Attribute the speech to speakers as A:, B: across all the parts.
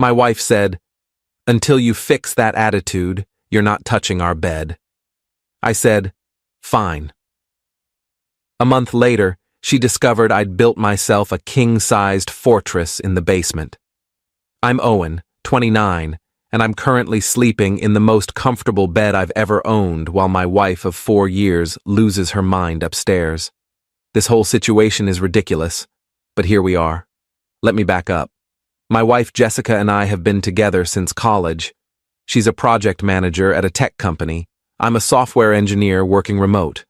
A: My wife said, "Until you fix that attitude, you're not touching our bed." I said, "Fine." A month later, she discovered I'd built myself a king-sized fortress in the basement. I'm Owen, 29, and I'm currently sleeping in the most comfortable bed I've ever owned while my wife of 4 years loses her mind upstairs. This whole situation is ridiculous, but here we are. Let me back up. My wife Jessica and I have been together since college. She's a project manager at a tech company. I'm a software engineer working remote.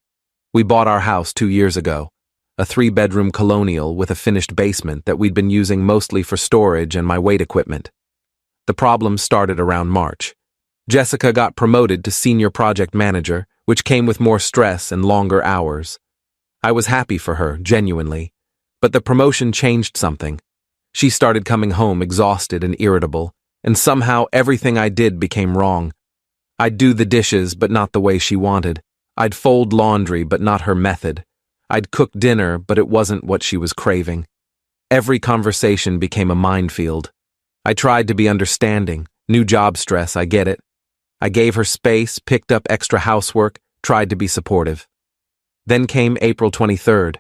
A: We bought our house 2 years ago, a 3-bedroom colonial with a finished basement that we'd been using mostly for storage and my weight equipment. The problem started around March. Jessica got promoted to senior project manager, which came with more stress and longer hours. I was happy for her, genuinely, but the promotion changed something. She started coming home exhausted and irritable, and somehow everything I did became wrong. I'd do the dishes, but not the way she wanted. I'd fold laundry, but not her method. I'd cook dinner, but it wasn't what she was craving. Every conversation became a minefield. I tried to be understanding. New job stress, I get it. I gave her space, picked up extra housework, tried to be supportive. Then came April 23rd.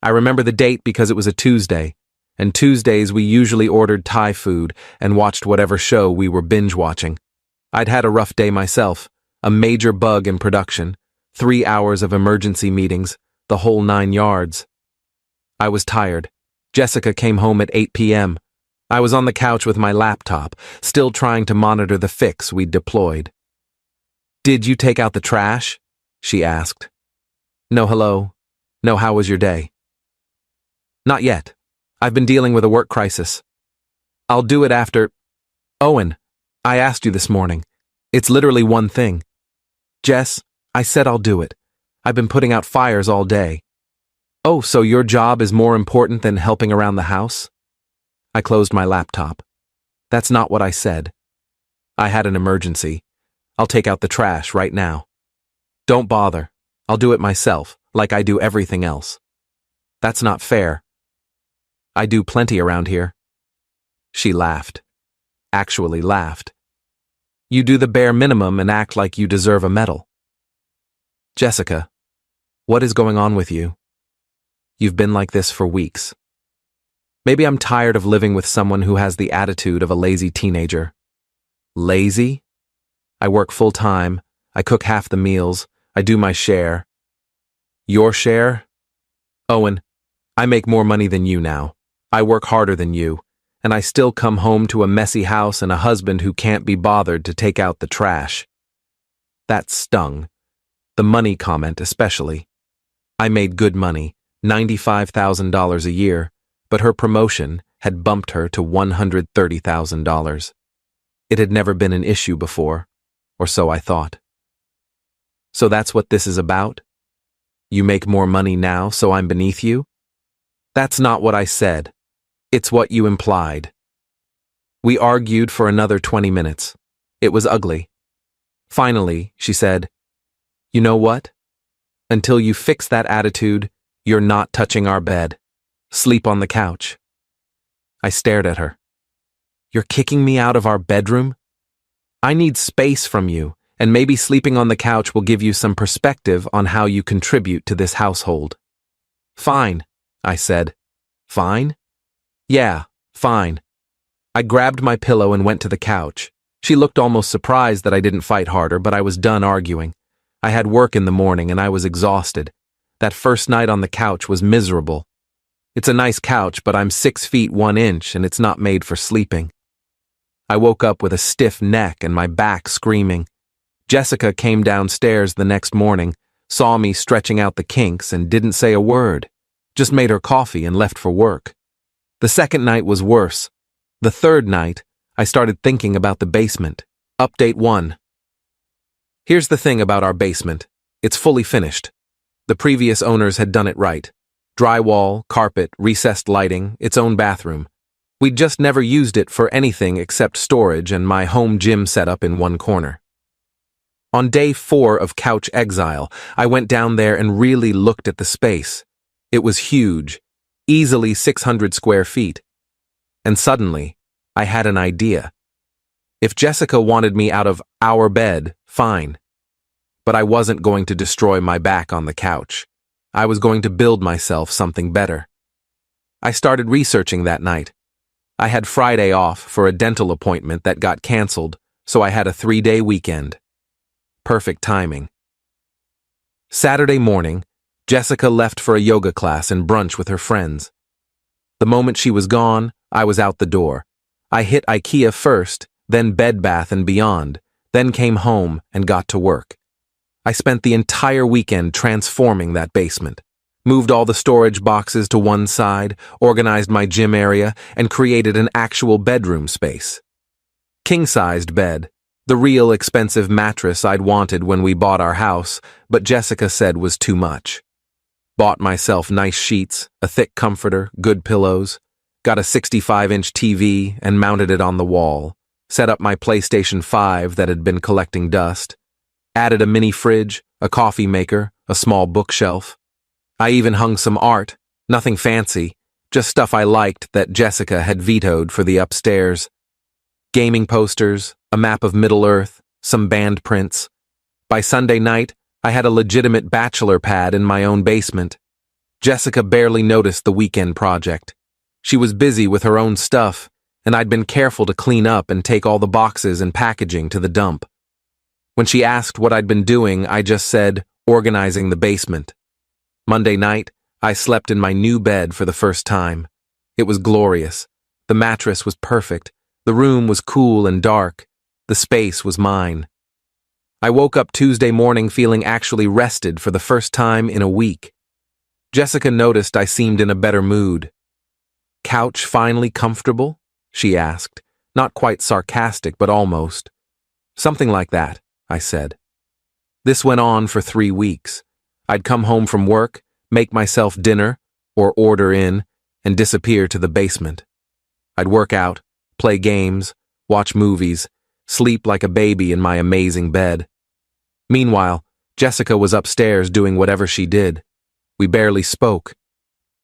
A: I remember the date because it was a Tuesday, and Tuesdays we usually ordered Thai food and watched whatever show we were binge-watching. I'd had a rough day myself, a major bug in production, 3 hours of emergency meetings, the whole 9 yards. I was tired. Jessica came home at 8 p.m. I was on the couch with my laptop, still trying to monitor the fix we'd deployed. "Did you take out the trash?" she asked. "No, hello. No, how was your day?" "Not yet. I've been dealing with a work crisis. I'll do it after—" "Owen, I asked you this morning. It's literally one thing." "Jess, I said I'll do it. I've been putting out fires all day." "Oh, so your job is more important than helping around the house?" I closed my laptop. "That's not what I said. I had an emergency. I'll take out the trash right now." "Don't bother. I'll do it myself, like I do everything else." "That's not fair. I do plenty around here." She laughed. Actually laughed. "You do the bare minimum and act like you deserve a medal." "Jessica, what is going on with you? You've been like this for weeks." "Maybe I'm tired of living with someone who has the attitude of a lazy teenager." "Lazy? I work full-time, I cook half the meals, I do my share." "Your share?" "Owen, I make more money than you now. I work harder than you, and I still come home to a messy house and a husband who can't be bothered to take out the trash." That stung. The money comment especially. I made good money, $95,000 a year, but her promotion had bumped her to $130,000. It had never been an issue before, or so I thought. "So that's what this is about? You make more money now, so I'm beneath you?" "That's not what I said. It's what you implied." We argued for another 20 minutes. It was ugly. Finally, she said, "You know what? Until you fix that attitude, you're not touching our bed. Sleep on the couch." I stared at her. "You're kicking me out of our bedroom? I need space from you, and maybe sleeping on the couch will give you some perspective on how you contribute to this household." "Fine," I said. "Fine?" "Yeah, fine." I grabbed my pillow and went to the couch. She looked almost surprised that I didn't fight harder, but I was done arguing. I had work in the morning and I was exhausted. That first night on the couch was miserable. It's a nice couch, but I'm 6 feet 1 inch and it's not made for sleeping. I woke up with a stiff neck and my back screaming. Jessica came downstairs the next morning, saw me stretching out the kinks and didn't say a word, just made her coffee and left for work. The second night was worse. The third night, I started thinking about the basement. Update 1. Here's the thing about our basement. It's fully finished. The previous owners had done it right. Drywall, carpet, recessed lighting, its own bathroom. We'd just never used it for anything except storage and my home gym setup in one corner. On day 4 of couch exile, I went down there and really looked at the space. It was huge, easily 600 square feet. And suddenly, I had an idea. If Jessica wanted me out of our bed, fine. But I wasn't going to destroy my back on the couch. I was going to build myself something better. I started researching that night. I had Friday off for a dental appointment that got canceled, so I had a 3-day weekend. Perfect timing. Saturday morning, Jessica left for a yoga class and brunch with her friends. The moment she was gone, I was out the door. I hit IKEA first, then Bed Bath & Beyond, then came home and got to work. I spent the entire weekend transforming that basement. Moved all the storage boxes to one side, organized my gym area, and created an actual bedroom space. King-sized bed, the real expensive mattress I'd wanted when we bought our house, but Jessica said was too much. Bought myself nice sheets, a thick comforter, good pillows, got a 65-inch TV and mounted it on the wall, set up my PlayStation 5 that had been collecting dust, added a mini fridge, a coffee maker, a small bookshelf. I even hung some art, nothing fancy, just stuff I liked that Jessica had vetoed for the upstairs. Gaming posters, a map of Middle-earth, some band prints. By Sunday night, I had a legitimate bachelor pad in my own basement. Jessica barely noticed the weekend project. She was busy with her own stuff, and I'd been careful to clean up and take all the boxes and packaging to the dump. When she asked what I'd been doing, I just said, organizing the basement. Monday night, I slept in my new bed for the first time. It was glorious. The mattress was perfect. The room was cool and dark. The space was mine. I woke up Tuesday morning feeling actually rested for the first time in a week. Jessica noticed I seemed in a better mood. "Couch finally comfortable?" she asked, not quite sarcastic, but almost. "Something like that," I said. This went on for 3 weeks. I'd come home from work, make myself dinner, or order in, and disappear to the basement. I'd work out, play games, watch movies, sleep like a baby in my amazing bed. Meanwhile, Jessica was upstairs doing whatever she did. We barely spoke.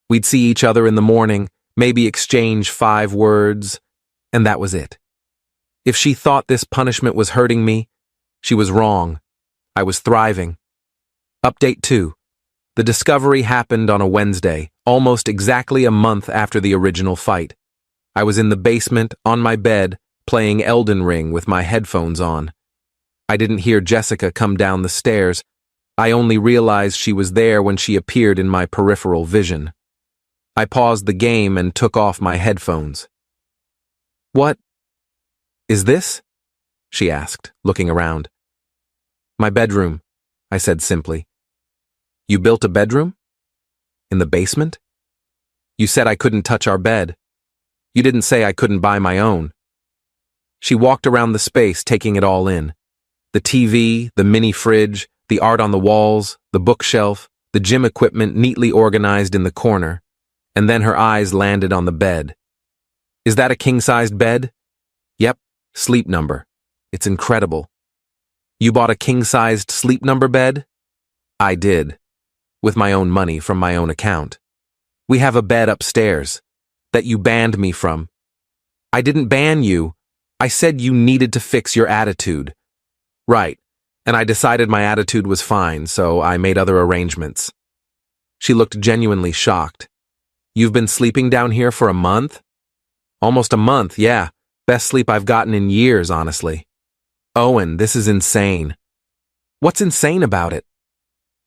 A: We'd see each other in the morning, maybe exchange 5 words, and that was it. If she thought this punishment was hurting me, she was wrong. I was thriving. Update 2. The discovery happened on a Wednesday, almost exactly a month after the original fight. I was in the basement, on my bed, playing Elden Ring with my headphones on. I didn't hear Jessica come down the stairs. I only realized she was there when she appeared in my peripheral vision. I paused the game and took off my headphones. "What is this?" she asked, looking around. "My bedroom," I said simply. "You built a bedroom? In the basement? You said I couldn't touch our bed. You didn't say I couldn't buy my own." She walked around the space, taking it all in. The TV, the mini fridge, the art on the walls, the bookshelf, the gym equipment neatly organized in the corner, and then her eyes landed on the bed. "Is that a king-sized bed?" "Yep, sleep number. It's incredible." "You bought a king-sized sleep number bed?" "I did. With my own money from my own account. We have a bed upstairs that you banned me from." "I didn't ban you. I said you needed to fix your attitude." "Right, and I decided my attitude was fine, so I made other arrangements." She looked genuinely shocked. "You've been sleeping down here for a month?" "Almost a month, yeah. Best sleep I've gotten in years, honestly." "Owen, this is insane." "What's insane about it?"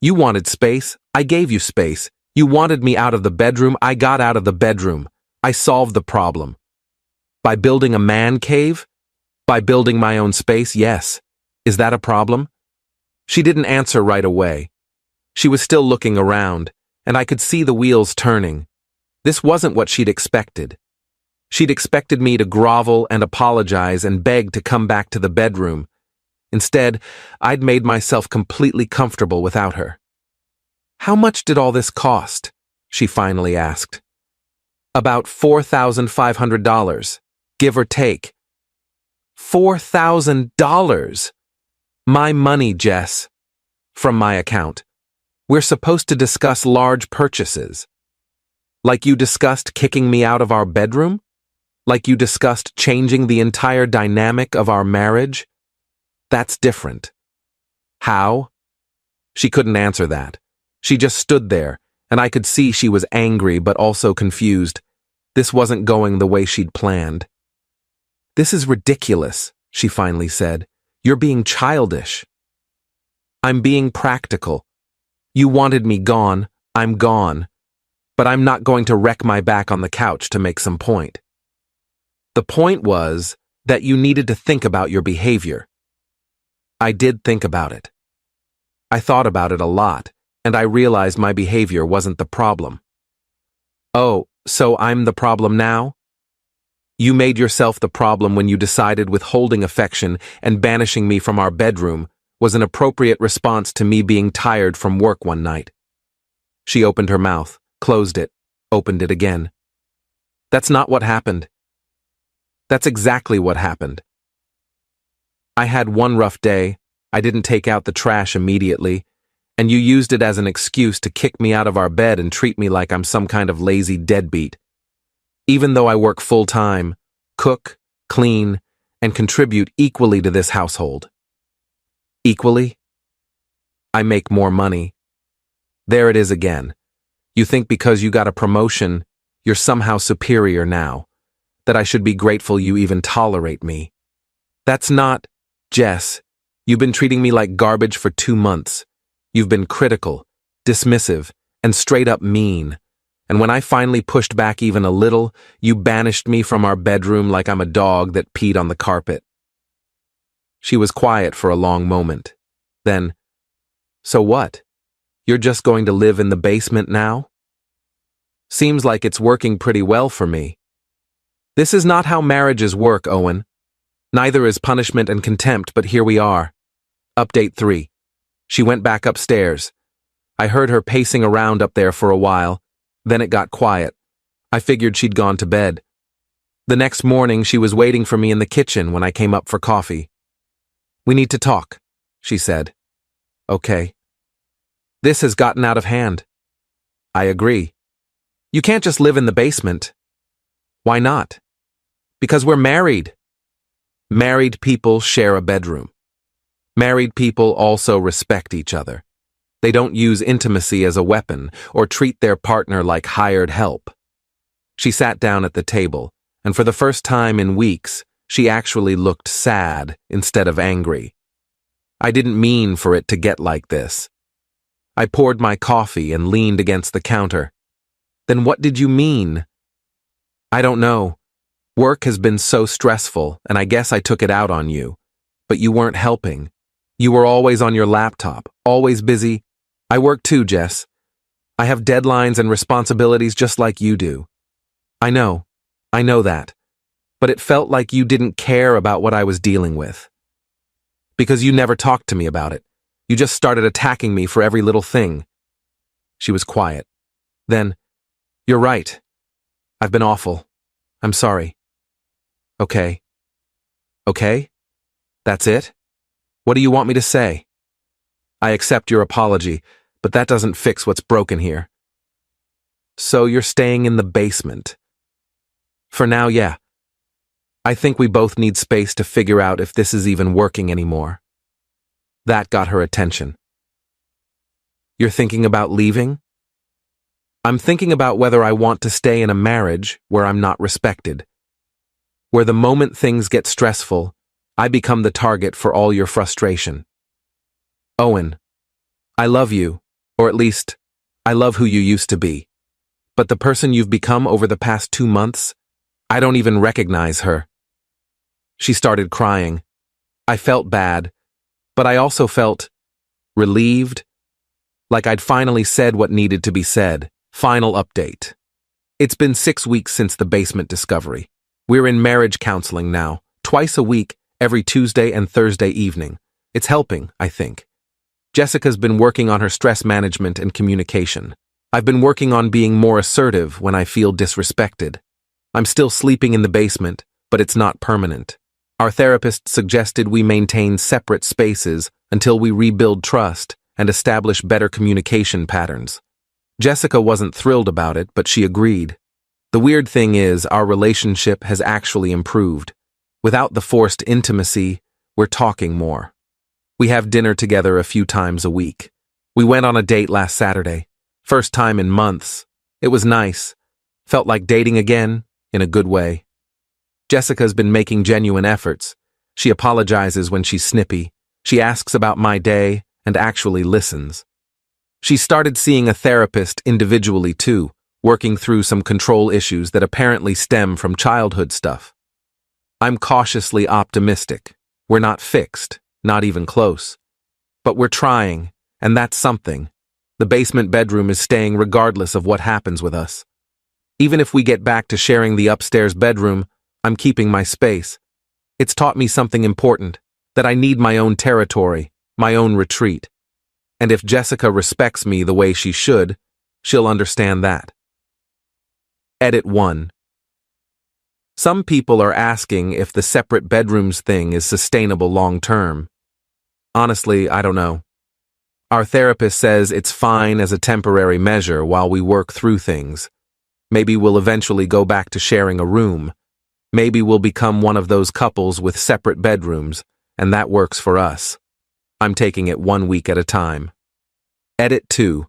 A: "You wanted space. I gave you space. You wanted me out of the bedroom. I got out of the bedroom. I solved the problem. By building a man cave? By building my own space, yes. Is that a problem?" She didn't answer right away. She was still looking around, and I could see the wheels turning. This wasn't what she'd expected. She'd expected me to grovel and apologize and beg to come back to the bedroom. Instead, I'd made myself completely comfortable without her. "How much did all this cost?" she finally asked. "About $4,500, give or take." $4,000! My money, Jess. From my account. We're supposed to discuss large purchases. Like you discussed kicking me out of our bedroom? Like you discussed changing the entire dynamic of our marriage? That's different. How? She couldn't answer that. She just stood there, and I could see she was angry but also confused. This wasn't going the way she'd planned. "This is ridiculous," she finally said. "You're being childish." "I'm being practical. You wanted me gone, I'm gone. But I'm not going to wreck my back on the couch to make some point." The point was that you needed to think about your behavior. I did think about it. I thought about it a lot, and I realized my behavior wasn't the problem. "Oh, so I'm the problem now?" "You made yourself the problem when you decided withholding affection and banishing me from our bedroom was an appropriate response to me being tired from work one night." She opened her mouth, closed it, opened it again. "That's not what happened." "That's exactly what happened. I had one rough day, I didn't take out the trash immediately, and you used it as an excuse to kick me out of our bed and treat me like I'm some kind of lazy deadbeat. Even though I work full-time, cook, clean, and contribute equally to this household." "Equally?" "I make more money." There it is again. You think because you got a promotion, you're somehow superior now, that I should be grateful you even tolerate me. That's not, Jess, you've been treating me like garbage for 2 months. You've been critical, dismissive, and straight up mean. And when I finally pushed back even a little, you banished me from our bedroom like I'm a dog that peed on the carpet. She was quiet for a long moment. Then, "So what? You're just going to live in the basement now?" "Seems like it's working pretty well for me." "This is not how marriages work, Owen. Neither is punishment and contempt, but here we are." Update 3. She went back upstairs. I heard her pacing around up there for a while. Then it got quiet. I figured she'd gone to bed. The next morning, she was waiting for me in the kitchen when I came up for coffee. "We need to talk," she said. "Okay." "This has gotten out of hand." "I agree." "You can't just live in the basement." "Why not?" "Because we're married." Married people share a bedroom. Married people also respect each other. They don't use intimacy as a weapon or treat their partner like hired help. She sat down at the table, and for the first time in weeks, she actually looked sad instead of angry. I didn't mean for it to get like this. I poured my coffee and leaned against the counter. "Then what did you mean?" "I don't know. Work has been so stressful, and I guess I took it out on you. But you weren't helping. You were always on your laptop, always busy. I work too, Jess. I have deadlines and responsibilities just like you do. I know that. But it felt like you didn't care about what I was dealing with. Because you never talked to me about it. You just started attacking me for every little thing." She was quiet. Then, "You're right. I've been awful. I'm sorry." "Okay." "Okay? That's it? What do you want me to say?" "I accept your apology, but that doesn't fix what's broken here." "So you're staying in the basement?" "For now, yeah. I think we both need space to figure out if this is even working anymore." That got her attention. "You're thinking about leaving?" "I'm thinking about whether I want to stay in a marriage where I'm not respected. Where the moment things get stressful, I become the target for all your frustration. Owen, I love you, or at least, I love who you used to be. But the person you've become over the past 2 months, I don't even recognize her." She started crying. I felt bad, but I also felt relieved, like I'd finally said what needed to be said. Final update. It's been 6 weeks since the basement discovery. We're in marriage counseling now, twice a week, every Tuesday and Thursday evening. It's helping, I think. Jessica's been working on her stress management and communication. I've been working on being more assertive when I feel disrespected. I'm still sleeping in the basement, but it's not permanent. Our therapist suggested we maintain separate spaces until we rebuild trust and establish better communication patterns. Jessica wasn't thrilled about it, but she agreed. The weird thing is, our relationship has actually improved. Without the forced intimacy, we're talking more. We have dinner together a few times a week. We went on a date last Saturday. First time in months. It was nice. Felt like dating again, in a good way. Jessica's been making genuine efforts. She apologizes when she's snippy. She asks about my day and actually listens. She started seeing a therapist individually too, working through some control issues that apparently stem from childhood stuff. I'm cautiously optimistic. We're not fixed, not even close. But we're trying, and that's something. The basement bedroom is staying regardless of what happens with us. Even if we get back to sharing the upstairs bedroom, I'm keeping my space. It's taught me something important, that I need my own territory, my own retreat. And if Jessica respects me the way she should, she'll understand that. Edit 1. Some people are asking if the separate bedrooms thing is sustainable long-term. Honestly, I don't know. Our therapist says it's fine as a temporary measure while we work through things. Maybe we'll eventually go back to sharing a room. Maybe we'll become one of those couples with separate bedrooms, and that works for us. I'm taking it 1 week at a time. Edit 2.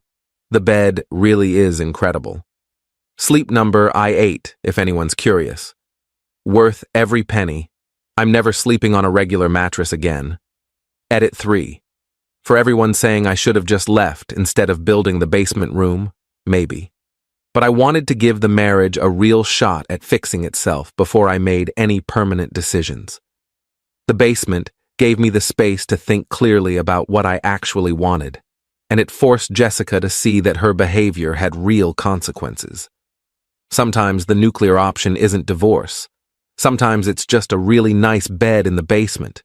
A: The bed really is incredible. Sleep number I8, if anyone's curious. Worth every penny. I'm never sleeping on a regular mattress again. Edit 3. For everyone saying I should have just left instead of building the basement room, maybe. But I wanted to give the marriage a real shot at fixing itself before I made any permanent decisions. The basement gave me the space to think clearly about what I actually wanted, and it forced Jessica to see that her behavior had real consequences. Sometimes the nuclear option isn't divorce. Sometimes it's just a really nice bed in the basement.